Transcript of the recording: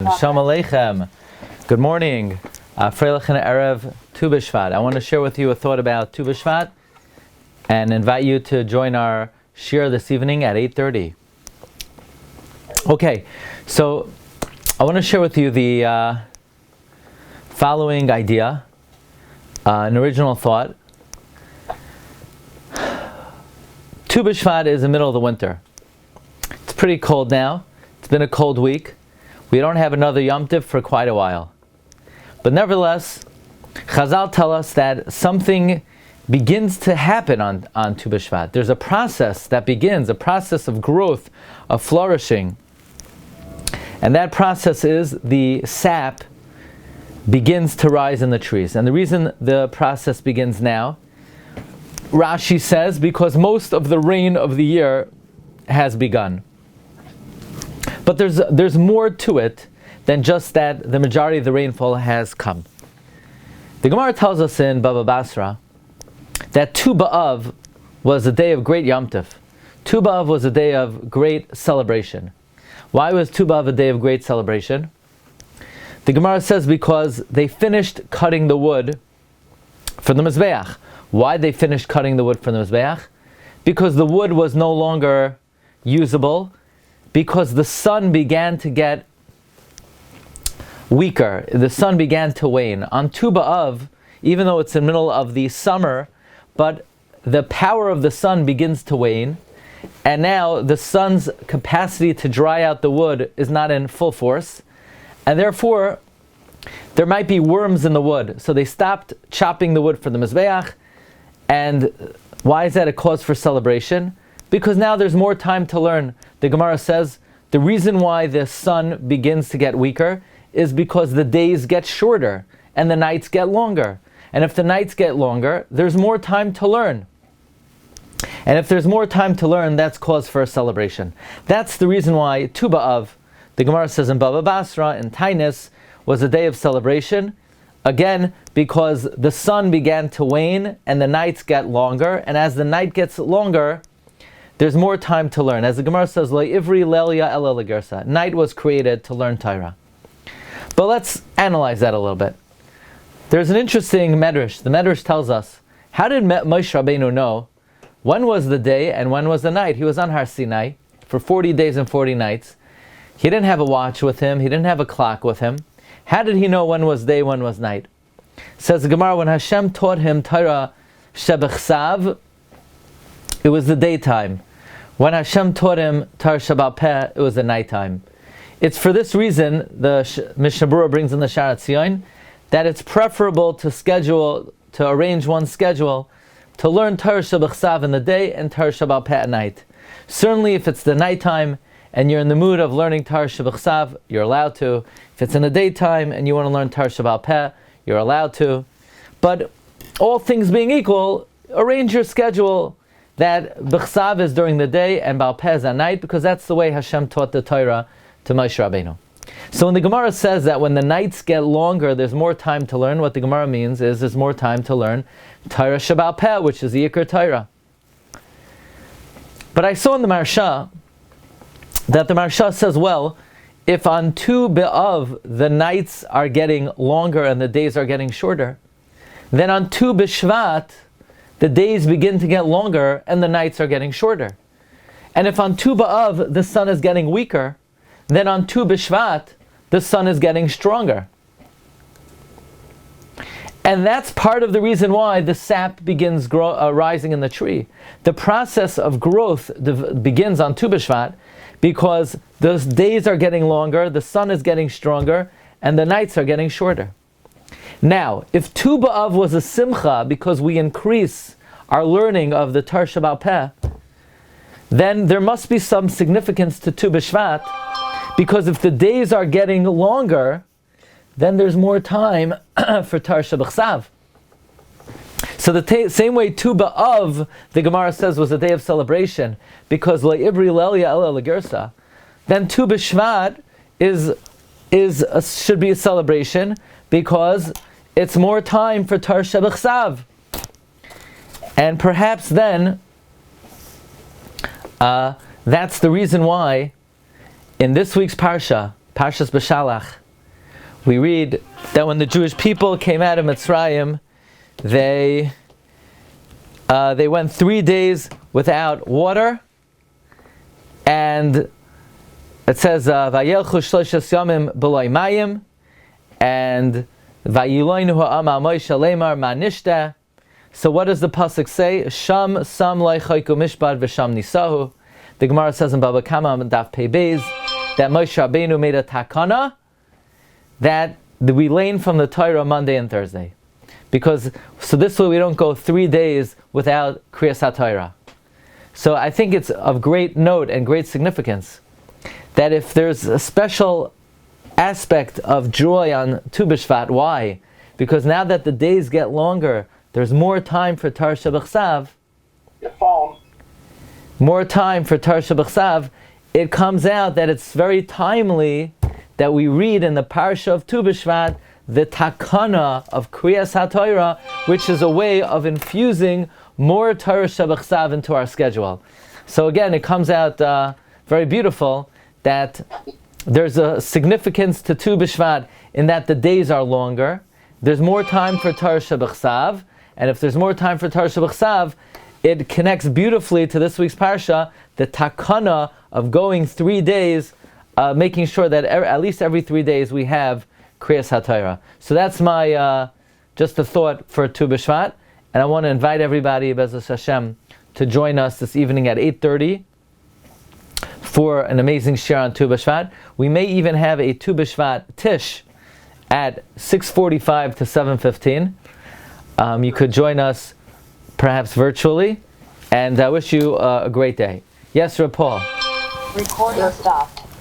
Shalom Aleichem. Good morning. Freilich and Erev Tu B'Shvat. I want to share with you a thought about Tu B'Shvat and invite you to join our Shiur this evening at 8:30. Okay, so I want to share with you the following idea, an original thought. Tu B'Shvat is the middle of the winter. It's pretty cold now. It's been a cold week. We don't have another Yom Tov for quite a while. But nevertheless, Chazal tell us that something begins to happen on Tu B'Shvat. There's a process that begins, a process of growth, of flourishing. And that process is the sap begins to rise in the trees. And the reason the process begins now, Rashi says, because most of the rain of the year has begun. But there's more to it than just that the majority of the rainfall has come. The Gemara tells us in Baba Basra that Tu B'Av was a day of great Yom Tov. Tu B'Av was a day of great celebration. Why was Tu B'Av a day of great celebration? The Gemara says because they finished cutting the wood for the Mizbeach. Why they finished cutting the wood for the Mizbeach? Because the wood was no longer usable, because the sun began to get weaker, the sun began to wane. On Tu B'Av, even though it's in the middle of the summer, but the power of the sun begins to wane, and now the sun's capacity to dry out the wood is not in full force, and therefore there might be worms in the wood. So they stopped chopping the wood for the Mizbeach. And why is that a cause for celebration? Because now there's more time to learn. The Gemara says the reason why the sun begins to get weaker is because the days get shorter and the nights get longer. And if the nights get longer, there's more time to learn. And if there's more time to learn, that's cause for a celebration. That's the reason why Tu B'Av, the Gemara says in Baba Basra, in Tainis, was a day of celebration. Again, because the sun began to wane and the nights get longer. And as the night gets longer, there's more time to learn. As the Gemara says, Lo ivri lelia ela legersa. Night was created to learn Torah. But let's analyze that a little bit. There's an interesting medrash. The medrash tells us, how did Moshe Rabbeinu know when was the day and when was the night? He was on Har Sinai for 40 days and 40 nights. He didn't have a watch with him. He didn't have a clock with him. How did he know when was day, when was night? Says the Gemara, when Hashem taught him Torah Shebechsav, it was the daytime. When Hashem taught him Torah Sheba'al Peh, it was the nighttime. It's for this reason, the Mishnah Berurah brings in the Sha'ar Tzion, that it's preferable to arrange one's schedule to learn Torah Shebechsav in the day and Torah Sheba'al Peh at night. Certainly if it's the nighttime and you're in the mood of learning Torah Shebechsav, you're allowed to. If it's in the daytime and you want to learn Torah Sheba'al Peh, you're allowed to. But all things being equal, arrange your schedule that Bechsav is during the day and Ba'al Peh is at night, because that's the way Hashem taught the Torah to Moshe Rabbeinu. So when the Gemara says that when the nights get longer, there's more time to learn, what the Gemara means is there's more time to learn Torah Sheba'al Peh, which is the Yikar Torah. But I saw in the Parsha that the Parsha says, well, if on Tu B'Av the nights are getting longer and the days are getting shorter, then on Tu B'Shvat the days begin to get longer and the nights are getting shorter. And if on Tu B'Av the sun is getting weaker, then on Tu B'Shvat the sun is getting stronger. And that's part of the reason why the sap begins rising in the tree. The process of growth begins on Tu B'Shvat because those days are getting longer, the sun is getting stronger, and the nights are getting shorter. Now, if Tu B'Av was a simcha because we increase our learning of the Torah Sheba'al Peh, then there must be some significance to Tu B'Shvat, because if the days are getting longer, then there's more time for Torah Shebechsav. So the same way Tu B'Av, the Gemara says, was a day of celebration, because Lo ivri lelia ela legersa, then Tu B'Shvat should be a celebration, because it's more time for Torah Shebechsav. And perhaps then, that's the reason why in this week's Parsha, Parshas B'Shalach, we read that when the Jewish people came out of Mitzrayim, they went 3 days without water, and it says Vayelchu Shloshas Yamim B'loi Mayim, and Vayiloinu Ha'am Al Moshe Lemar Manishta. So what does the pasuk say? Sham Sam Lai Chayku Mishpat V'Sham Nisahu. The Gemara says in Baba Kama Daf Pei Beis that Moshe Rabbeinu made a takana that we lane from the Torah Monday and Thursday, so this way we don't go 3 days without Krias Hatorah. So I think it's of great note and great significance that if there's a special aspect of joy on Tu B'Shvat, why? Because now that the days get longer, there's more time for Torah Shebechsav. Your phone. More time for Torah Shebechsav. It comes out that it's very timely that we read in the Parsha of Tu B'Shvat the Takana of Krias Hatorah, which is a way of infusing more Torah Shebechsav into our schedule. So again, it comes out very beautiful that there's a significance to Tu B'Shvat in that the days are longer. There's more time for Torah Shebechsav, and if there's more time for Torah Shebechsav, it connects beautifully to this week's Parsha, the Takana of going 3 days, making sure that at least every 3 days we have Krias HaTorah. So that's my just a thought for Tu B'Shvat, and I want to invite everybody, Be'ezus Hashem, to join us this evening at 8:30 for an amazing share on Tu B'Shvat. We may even have a Tu B'Shvat Tish at 6:45 to 7:15. You could join us perhaps virtually, and I wish you a great day. Yes, Reb Paul. Recording stopped.